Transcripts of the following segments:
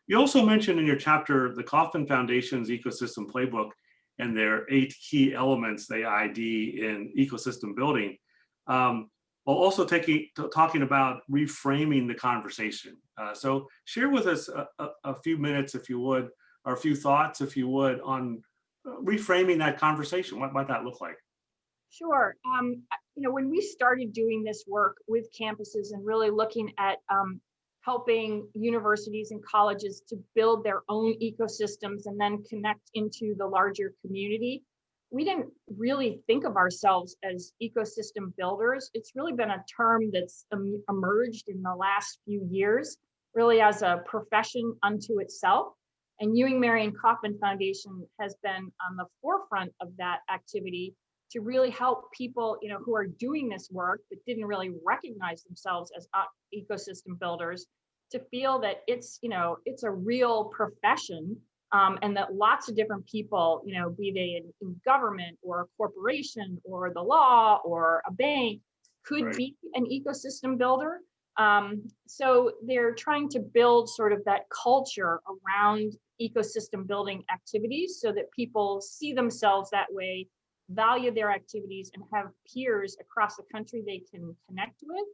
You also mentioned in your chapter the Kauffman Foundation's ecosystem playbook and their 8 key elements they ID in ecosystem building, while also talking about reframing the conversation. So share with us a few minutes, if you would, or a few thoughts, if you would, on reframing that conversation. What might that look like? Sure. When we started doing this work with campuses and really looking at helping universities and colleges to build their own ecosystems and then connect into the larger community, we didn't really think of ourselves as ecosystem builders. It's really been a term that's emerged in the last few years, really as a profession unto itself. And Ewing Marion Kauffman Foundation has been on the forefront of that activity to really help people, who are doing this work but didn't really recognize themselves as ecosystem builders, to feel that it's a real profession, and that lots of different people, be they in government or a corporation or the law or a bank, could Right. be an ecosystem builder. So they're trying to build sort of that culture around ecosystem building activities so that people see themselves that way, value their activities, and have peers across the country they can connect with.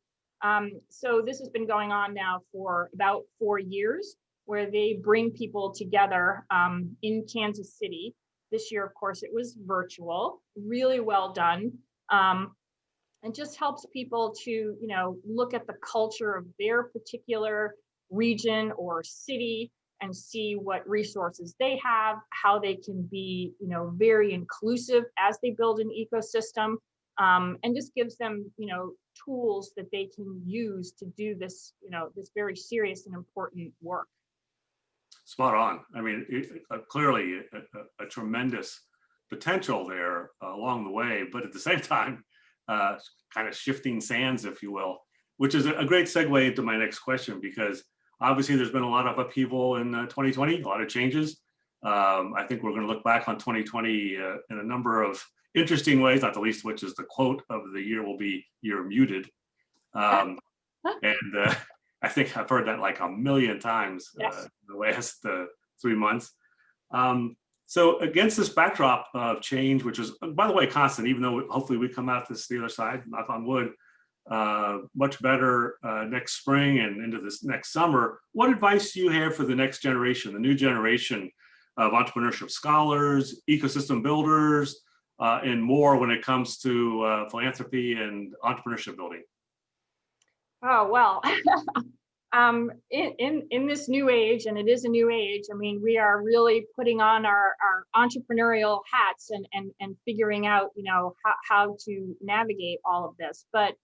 So this has been going on now for about 4 years, where they bring people together in Kansas City. This year, of course, it was virtual, really well done. And just helps people to, look at the culture of their particular region or city and see what resources they have, how they can be, very inclusive as they build an ecosystem, and just gives them, tools that they can use to do this, this very serious and important work. Spot on. I mean, clearly a tremendous potential there along the way, but at the same time, kind of shifting sands, if you will, which is a great segue into my next question, because obviously there's been a lot of upheaval in 2020, a lot of changes. I think we're going to look back on 2020 in a number of interesting ways, not the least of which is the quote of the year will be "you're muted." And I think I've heard that like a million times Yes. the last 3 months. So against this backdrop of change, which is, by the way, constant, even though hopefully we come out this the other side, knock on wood, much better next spring and into this next summer, what advice do you have for the next generation, the new generation of entrepreneurship scholars, ecosystem builders, and more when it comes to philanthropy and entrepreneurship building? Oh, well, in this new age, and it is a new age, I mean, we are really putting on our entrepreneurial hats and figuring out, how to navigate all of this. But,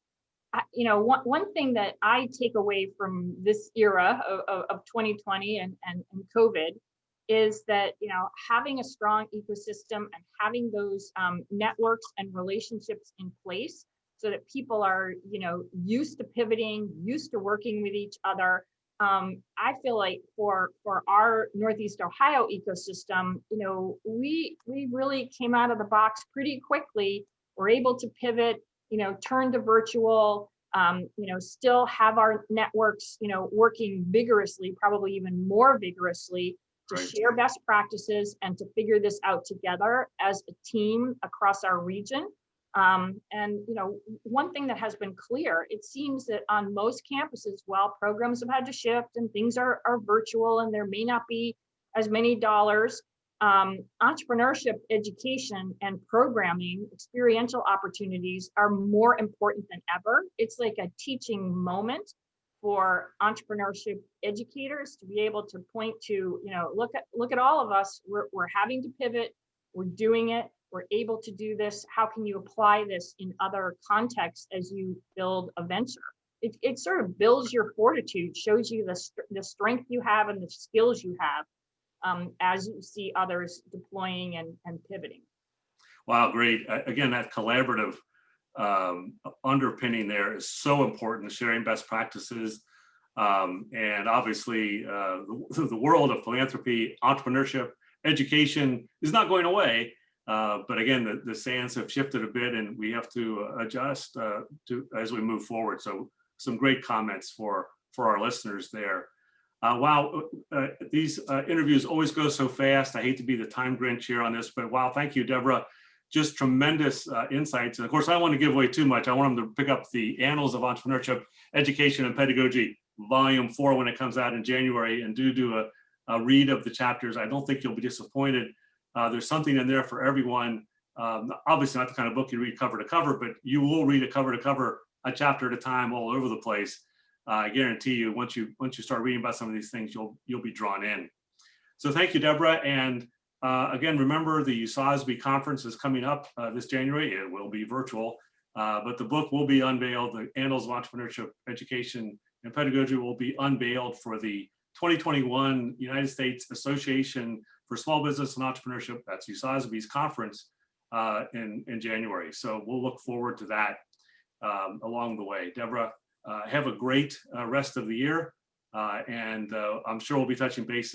one thing that I take away from this era of 2020 and COVID is that, having a strong ecosystem and having those networks and relationships in place so that people are, used to pivoting, used to working with each other. I feel like for our Northeast Ohio ecosystem, we really came out of the box pretty quickly. We're able to pivot, turn to virtual, still have our networks, working vigorously, probably even more vigorously, to Right. share best practices and to figure this out together as a team across our region. And one thing that has been clear, it seems that on most campuses, while programs have had to shift and things are virtual and there may not be as many dollars, entrepreneurship education and programming, experiential opportunities are more important than ever. It's like a teaching moment for entrepreneurship educators to be able to point to, look at all of us, we're having to pivot, we're doing it. We're able to do this. How can you apply this in other contexts as you build a venture? It sort of builds your fortitude, shows you the strength you have and the skills you have as you see others deploying and pivoting. Wow, great. Again, that collaborative underpinning there is so important, sharing best practices. And obviously, the world of philanthropy, entrepreneurship, education is not going away. But again, the sands have shifted a bit and we have to adjust as we move forward. So some great comments for our listeners there. Wow, these interviews always go so fast. I hate to be the time Grinch here on this, but wow, thank you, Deborah. Just tremendous insights. And of course, I don't want to give away too much. I want them to pick up the Annals of Entrepreneurship, Education and Pedagogy, Volume 4 when it comes out in January, and do a read of the chapters. I don't think you'll be disappointed. There's something in there for everyone. Obviously not the kind of book you read cover to cover, but you will read a cover to cover, a chapter at a time, all over the place. I guarantee you, once you start reading about some of these things, you'll be drawn in. So thank you, Deborah. And again, remember the SOSB conference is coming up this January. It will be virtual, but the book will be unveiled. The Annals of Entrepreneurship, Education and Pedagogy will be unveiled for the 2021 United States Association for Small Business and Entrepreneurship, that's USOSB's conference in January. So we'll look forward to that along the way. Deborah, have a great rest of the year. And I'm sure we'll be touching base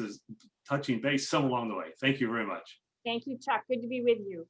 some along the way. Thank you very much. Thank you, Chuck. Good to be with you.